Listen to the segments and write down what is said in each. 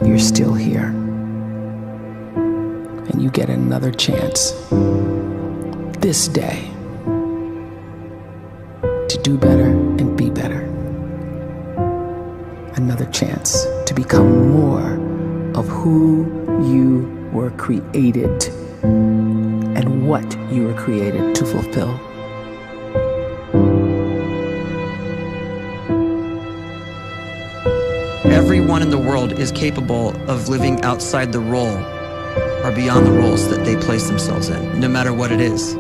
you're still here. And you get another chance this day to do better and be better. Another chance to become more of who you were created and what you were created to fulfill. Everyone in the world is capable of living outside the role or beyond the roles that they place themselves in, no matter what it is.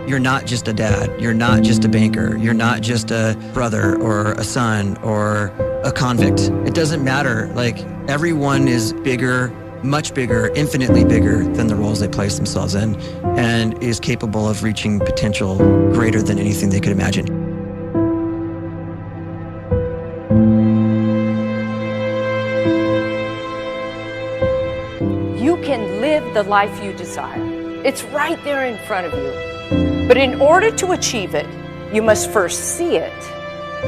You're not just a dad, you're not just a banker, you're not just a brother or a son or a convict. It doesn't matter. Like, everyone is bigger, much bigger, infinitely bigger than the roles they place themselves in, and is capable of reaching potential greater than anything they could imagine. You can live the life you desire. It's right there in front of you. But in order to achieve it, you must first see it,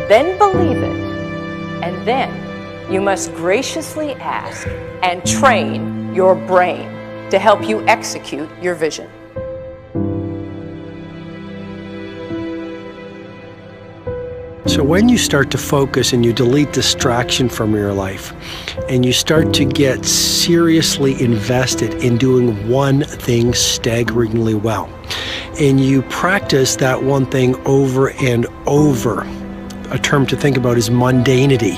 then believe it, and then you must graciously ask and train your brain to help you execute your vision. So when you start to focus and you delete distraction from your life, and you start to get seriously invested in doing one thing staggeringly well, and you practice that one thing over and over, a term to think about is mundanity.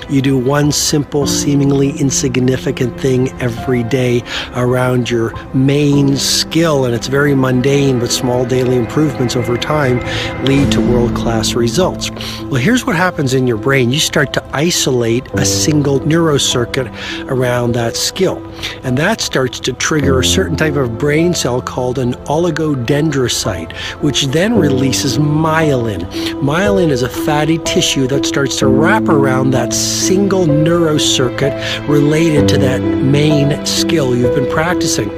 You do one simple, seemingly insignificant thing every day around your main skill, and it's very mundane, but small daily improvements over time lead to world-class results. Well, here's what happens in your brain. You start to isolate a single neurocircuit around that skill, and that starts to trigger a certain type of brain cell called an oligodendrocyte, which then releases myelin. Myelin is a fatty tissue that starts to wrap around that single neurocircuit related to that main skill you've been practicing.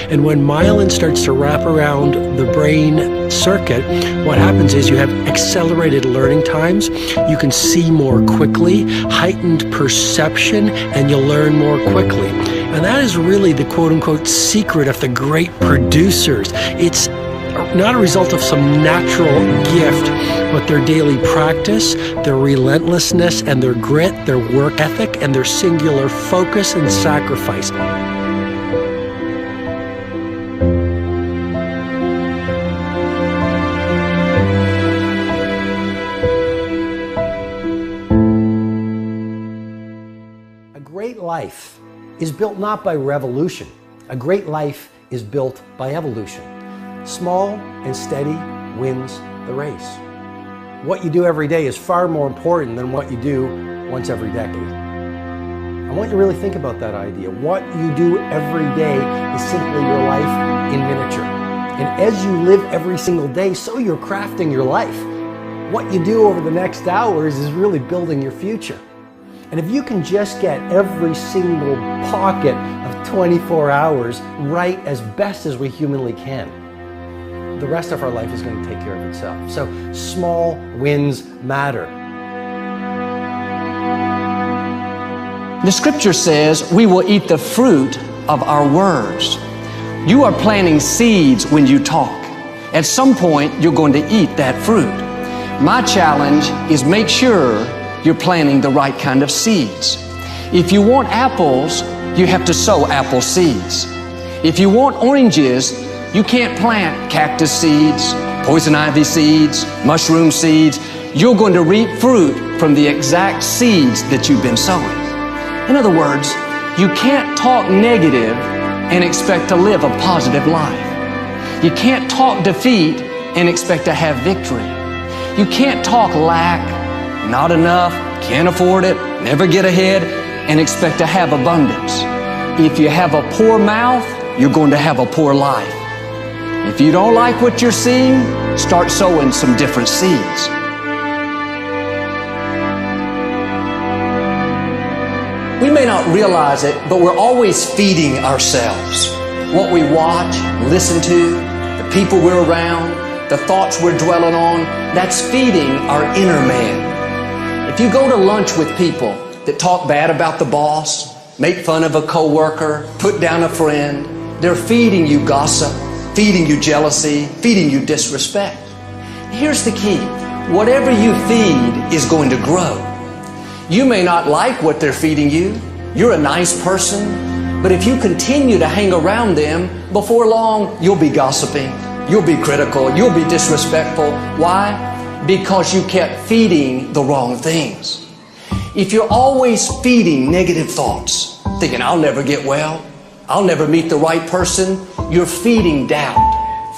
And when myelin starts to wrap around the brain circuit, what happens is you have accelerated learning times, you can see more quickly, heightened perception, and you'll learn more quickly. And that is really the quote-unquote secret of the great producers. It's not a result of some natural gift, but their daily practice, their relentlessness and their grit, their work ethic, and their singular focus and sacrifice. A great life is built not by revolution. A great life is built by evolution. Small and steady wins the race. What you do every day is far more important than what you do once every decade. I want you to really think about that idea. What you do every day is simply your life in miniature. And as you live every single day, so you're crafting your life. What you do over the next hours is really building your future. And if you can just get every single pocket of 24 hours right as best as we humanly can, the rest of our life is going to take care of itself. So small wins matter. The scripture says we will eat the fruit of our words. You are planting seeds when you talk. At some point, you're going to eat that fruit. My challenge is make sure you're planting the right kind of seeds. If you want apples, you have to sow apple seeds. If you want oranges, you can't plant cactus seeds, poison ivy seeds, mushroom seeds. You're going to reap fruit from the exact seeds that you've been sowing. In other words, you can't talk negative and expect to live a positive life. You can't talk defeat and expect to have victory. You can't talk lack, not enough, can't afford it, never get ahead, and expect to have abundance. If you have a poor mouth, you're going to have a poor life. If you don't like what you're seeing, start sowing some different seeds. We may not realize it, but we're always feeding ourselves. What we watch, listen to, the people we're around, the thoughts we're dwelling on, that's feeding our inner man. If you go to lunch with people that talk bad about the boss, make fun of a coworker, put down a friend. They're feeding you gossip, feeding you jealousy, feeding you disrespect. Here's the key. Whatever you feed is going to grow. You may not like what they're feeding you. You're a nice person. But if you continue to hang around them, before long, you'll be gossiping. You'll be critical. You'll be disrespectful. Why? Because you kept feeding the wrong things. If you're always feeding negative thoughts, thinking, I'll never get well, I'll never meet the right person, you're feeding doubt,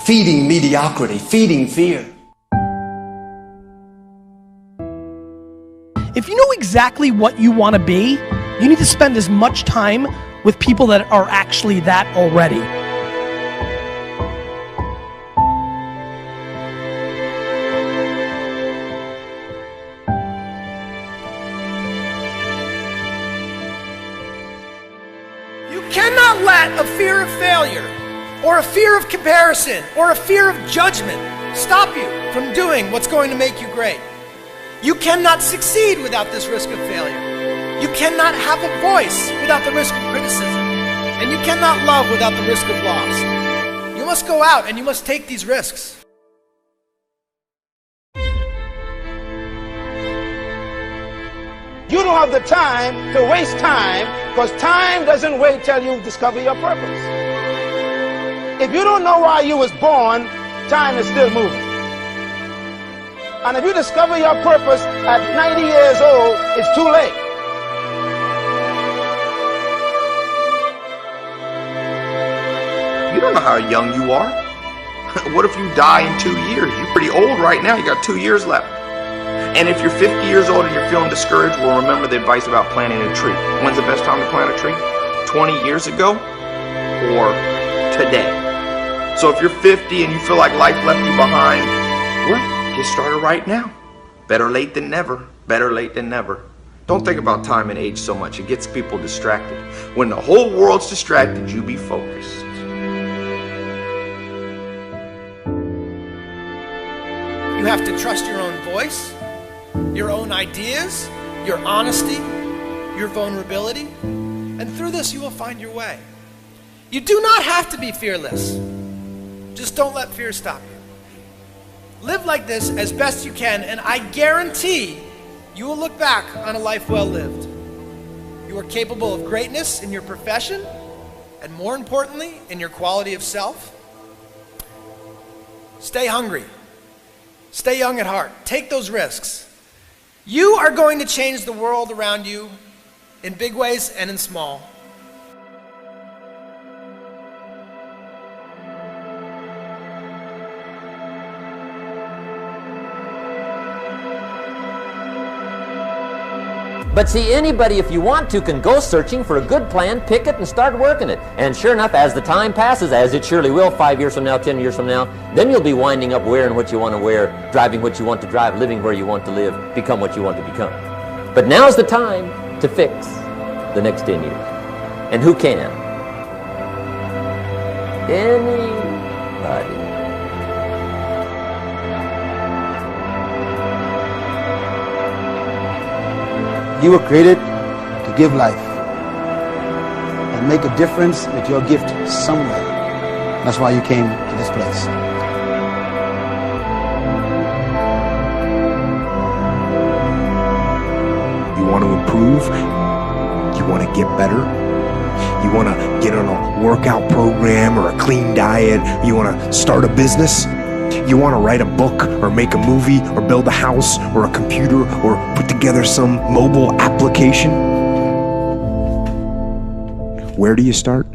feeding mediocrity, feeding fear. If you know exactly what you want to be, you need to spend as much time with people that are actually that already. You cannot let a fear of failure, or a fear of comparison, or a fear of judgment stop you from doing what's going to make you great. You cannot succeed without this risk of failure. You cannot have a voice without the risk of criticism. And you cannot love without the risk of loss. You must go out and you must take these risks. You don't have the time to waste time, because time doesn't wait till you discover your purpose. If you don't know why you was born, time is still moving. And if you discover your purpose at 90 years old, it's too late. You don't know how young you are. What if you die in 2 years? You're pretty old right now. You got 2 years left. And if you're 50 years old and you're feeling discouraged, well, remember the advice about planting a tree. When's the best time to plant a tree? 20 years ago or today? So if you're 50 and you feel like life left you behind, well, get started right now. Better late than never. Better late than never. Don't think about time and age so much. It gets people distracted. When the whole world's distracted, you be focused. You have to trust your own voice, your own ideas, your honesty, your vulnerability, and through this you will find your way. You do not have to be fearless. Just don't let fear stop you. Live like this as best you can, and I guarantee you will look back on a life well lived. You are capable of greatness in your profession, and more importantly, in your quality of self. Stay hungry. Stay young at heart. Take those risks. You are going to change the world around you in big ways and in small. But see, anybody, if you want to, can go searching for a good plan, pick it, and start working it. And sure enough, as the time passes, as it surely will 5 years from now, 10 years from now, then you'll be winding up wearing what you want to wear, driving what you want to drive, living where you want to live, become what you want to become. But now's the time to fix the next 10 years. And who can? Anybody. You were created to give life and make a difference with your gift somewhere. That's why you came to this place. You want to improve? You want to get better? You want to get on a workout program or a clean diet? You want to start a business? You want to write a book or make a movie or build a house or a computer or put together some mobile application? Where do you start?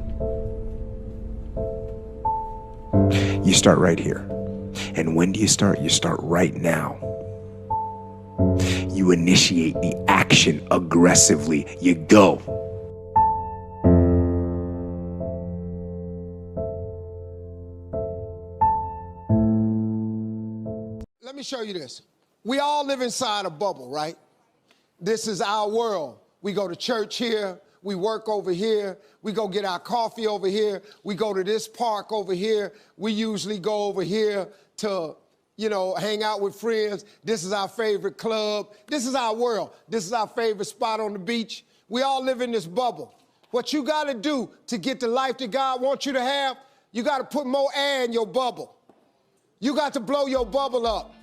You start right here. And when do you start? You start right now. You initiate the action aggressively. You go. Let me show you this. We all live inside a bubble, right? This is our world. We go to church here. We work over here. We go get our coffee over here. We go to this park over here. We usually go over here to, hang out with friends. This is our favorite club. This is our world. This is our favorite spot on the beach. We all live in this bubble. What you got to do to get the life that God wants you to have, you got to put more air in your bubble. You got to blow your bubble up.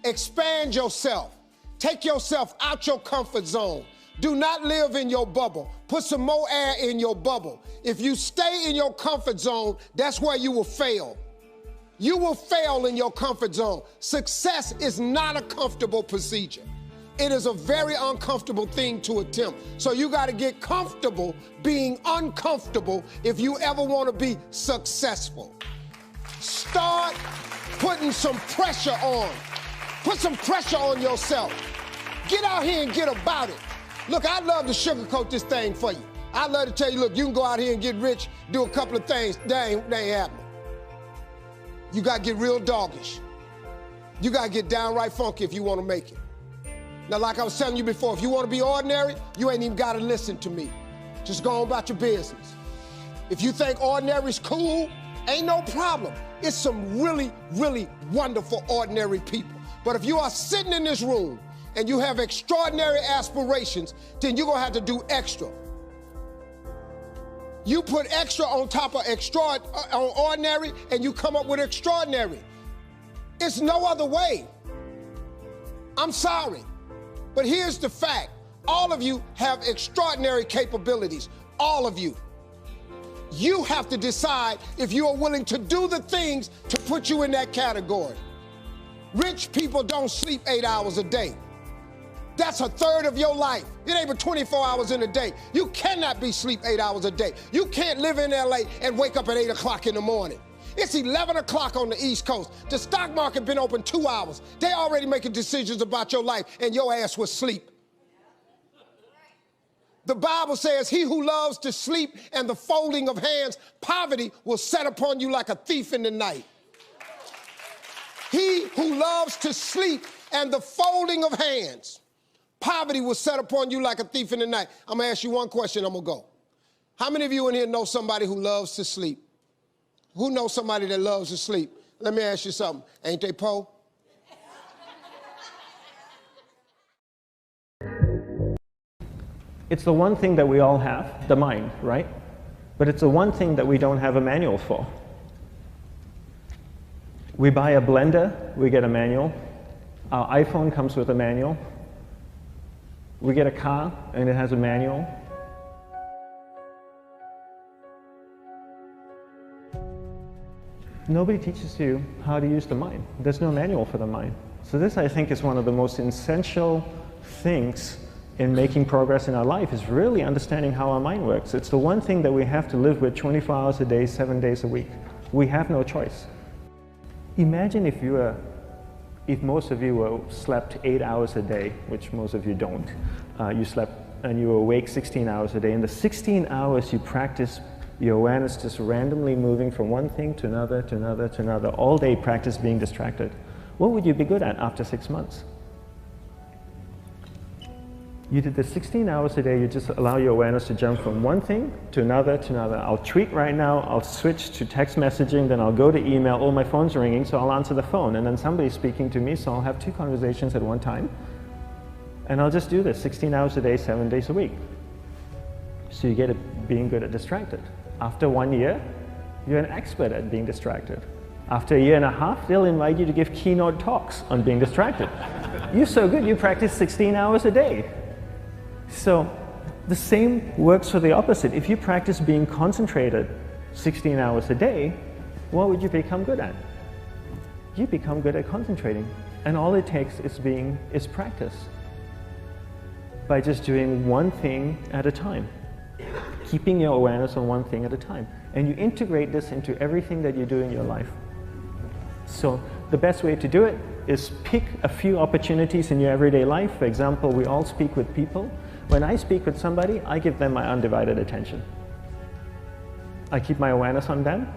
Expand yourself. Take yourself out your comfort zone. Do not live in your bubble. Put some more air in your bubble. If you stay in your comfort zone, that's where you will fail. You will fail in your comfort zone. Success is not a comfortable procedure. It is a very uncomfortable thing to attempt. So you got to get comfortable being uncomfortable if you ever want to be successful. Start putting some pressure on. Put some pressure on yourself. Get out here and get about it. Look, I'd love to sugarcoat this thing for you. I'd love to tell you, look, you can go out here and get rich, do a couple of things. They ain't happening. You got to get real doggish. You got to get downright funky if you want to make it. Now, like I was telling you before, if you want to be ordinary, you ain't even got to listen to me. Just go on about your business. If you think ordinary's cool, ain't no problem. It's some really, really wonderful ordinary people. But if you are sitting in this room and you have extraordinary aspirations, then you're going to have to do extra. You put extra on top of on ordinary, and you come up with extraordinary. It's no other way. I'm sorry, but here's the fact. All of you have extraordinary capabilities, all of you. You have to decide if you are willing to do the things to put you in that category. Rich people don't sleep 8 hours a day. That's a third of your life. It ain't but 24 hours in a day. You cannot be sleep 8 hours a day. You can't live in LA and wake up at 8 o'clock in the morning. It's 11 o'clock on the East Coast. The stock market been open 2 hours. They already making decisions about your life, and your ass was asleep. The Bible says, he who loves to sleep and the folding of hands, poverty will set upon you like a thief in the night. He who loves to sleep and the folding of hands, poverty will set upon you like a thief in the night. I'm going to ask you one question, I'm going to go. How many of you in here know somebody who loves to sleep? Who knows somebody that loves to sleep? Let me ask you something. Ain't they po? It's the one thing that we all have, the mind, right? But it's the one thing that we don't have a manual for. We buy a blender, we get a manual. Our iPhone comes with a manual. We get a car, and it has a manual. Nobody teaches you how to use the mind. There's no manual for the mind. So this, I think, is one of the most essential things in making progress in our life, is really understanding how our mind works. It's the one thing that we have to live with 24 hours a day, 7 days a week. We have no choice. Imagine if most of you slept 8 hours a day, which most of you don't. You slept and you were awake 16 hours a day. In the 16 hours you practice your awareness just randomly moving from one thing to another, to another, to another, all day practice being distracted. What would you be good at after 6 months? You did this 16 hours a day, you just allow your awareness to jump from one thing to another to another. I'll tweet right now, I'll switch to text messaging, then I'll go to email, oh, my phone's ringing, so I'll answer the phone, and then somebody's speaking to me, so I'll have 2 conversations at one time. And I'll just do this 16 hours a day, 7 days a week. So you get it being good at distracted. After 1 year, you're an expert at being distracted. After a year and a half, they'll invite you to give keynote talks on being distracted. You're so good, you practice 16 hours a day. So the same works for the opposite. If you practice being concentrated 16 hours a day, what would you become good at? You become good at concentrating. And all it takes is practice. By just doing one thing at a time. Keeping your awareness on one thing at a time. And you integrate this into everything that you do in your life. So the best way to do it is pick a few opportunities in your everyday life. For example, we all speak with people. When I speak with somebody, I give them my undivided attention. I keep my awareness on them,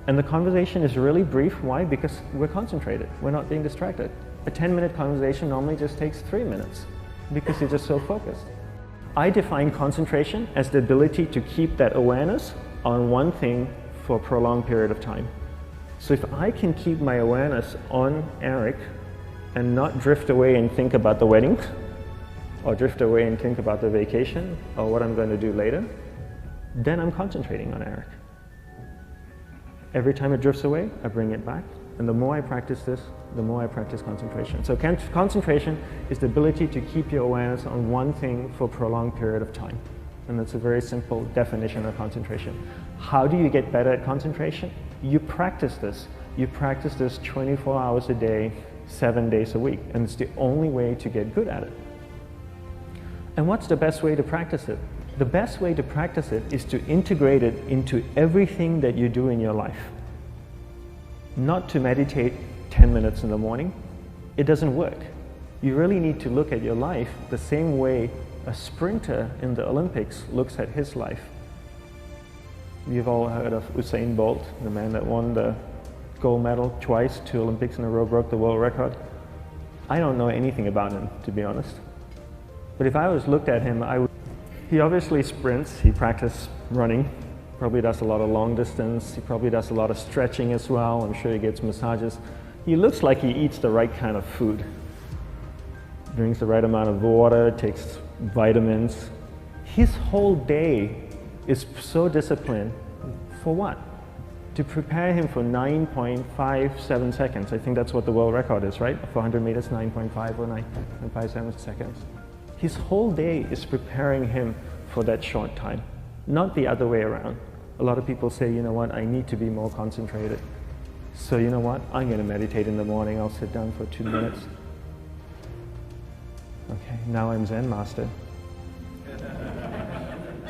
and the conversation is really brief. Why? Because we're concentrated. We're not being distracted. A 10-minute conversation normally just takes 3 minutes because you're just so focused. I define concentration as the ability to keep that awareness on one thing for a prolonged period of time. So if I can keep my awareness on Eric and not drift away and think about the wedding, or drift away and think about the vacation, or what I'm going to do later, then I'm concentrating on Eric. Every time it drifts away, I bring it back. And the more I practice this, the more I practice concentration. So concentration is the ability to keep your awareness on one thing for a prolonged period of time. And that's a very simple definition of concentration. How do you get better at concentration? You practice this. You practice this 24 hours a day, 7 days a week. And it's the only way to get good at it. And what's the best way to practice it? The best way to practice it is to integrate it into everything that you do in your life. Not to meditate 10 minutes in the morning. It doesn't work. You really need to look at your life the same way a sprinter in the Olympics looks at his life. You've all heard of Usain Bolt, the man that won the gold medal twice, 2 Olympics in a row, broke the world record. I don't know anything about him, to be honest. But if I was looked at him, he obviously sprints, he practices running, probably does a lot of long distance, he probably does a lot of stretching as well, I'm sure he gets massages. He looks like he eats the right kind of food. Drinks the right amount of water, takes vitamins. His whole day is so disciplined. For what? To prepare him for 9.57 seconds. I think that's what the world record is, right? For 100 meters, 9.5 or 9.57 seconds. His whole day is preparing him for that short time, not the other way around. A lot of people say, you know what, I need to be more concentrated. So you know what, I'm going to meditate in the morning, I'll sit down for 2 minutes. Okay, now I'm Zen master.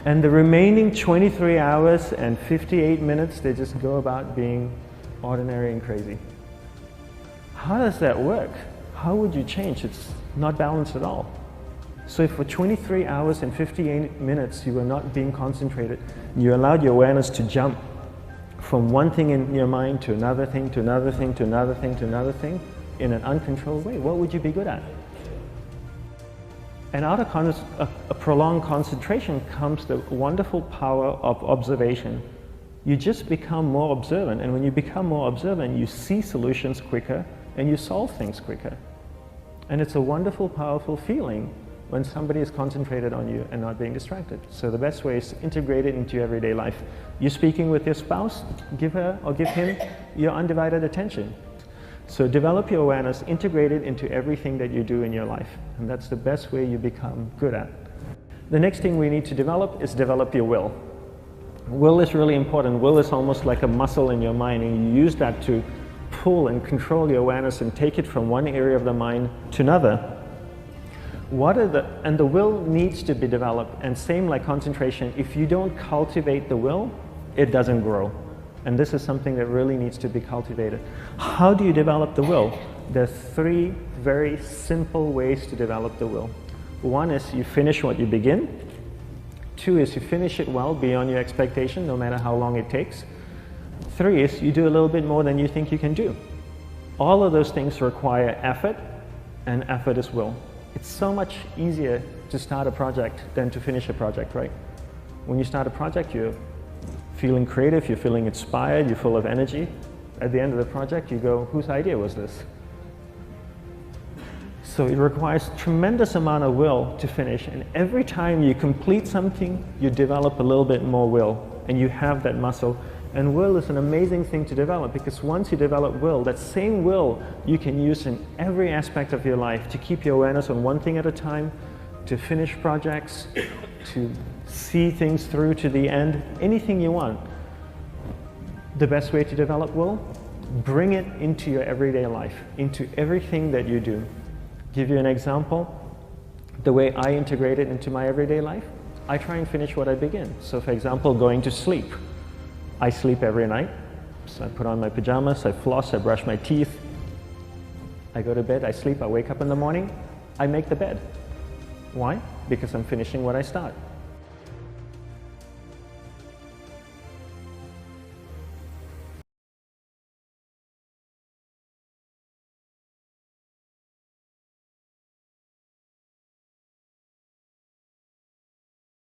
And the remaining 23 hours and 58 minutes, they just go about being ordinary and crazy. How does that work? How would you change? It's not balanced at all. So if for 23 hours and 58 minutes you were not being concentrated, you allowed your awareness to jump from one thing in your mind to another thing, to another thing, to another thing, to another thing, in an uncontrolled way, what would you be good at? And out of a prolonged concentration comes the wonderful power of observation. You just become more observant, and when you become more observant, you see solutions quicker and you solve things quicker. And it's a wonderful, powerful feeling when somebody is concentrated on you and not being distracted. So the best way is to integrate it into your everyday life. You're speaking with your spouse, give her or give him your undivided attention. So develop your awareness, integrate it into everything that you do in your life. And that's the best way you become good at. The next thing we need to develop is develop your will. Will is really important. Will is almost like a muscle in your mind, and you use that to pull and control your awareness and take it from one area of the mind to another. And the will needs to be developed, and same like concentration, if you don't cultivate the will, it doesn't grow. And this is something that really needs to be cultivated. How do you develop the will? There's 3 very simple ways to develop the will. 1 is you finish what you begin. 2 is you finish it well beyond your expectation, no matter how long it takes. 3 is you do a little bit more than you think you can do. All of those things require effort, and effort is will. It's so much easier to start a project than to finish a project, right? When you start a project, you're feeling creative, you're feeling inspired, you're full of energy. At the end of the project, you go, whose idea was this? So it requires tremendous amount of will to finish, and every time you complete something, you develop a little bit more will, and you have that muscle. And will is an amazing thing to develop, because once you develop will, that same will you can use in every aspect of your life to keep your awareness on one thing at a time, to finish projects, to see things through to the end, anything you want. The best way to develop will, bring it into your everyday life, into everything that you do. Give you an example, the way I integrate it into my everyday life, I try and finish what I begin. So for example, going to sleep. I sleep every night, so I put on my pajamas, I floss, I brush my teeth, I go to bed, I sleep, I wake up in the morning, I make the bed. Why? Because I'm finishing what I start.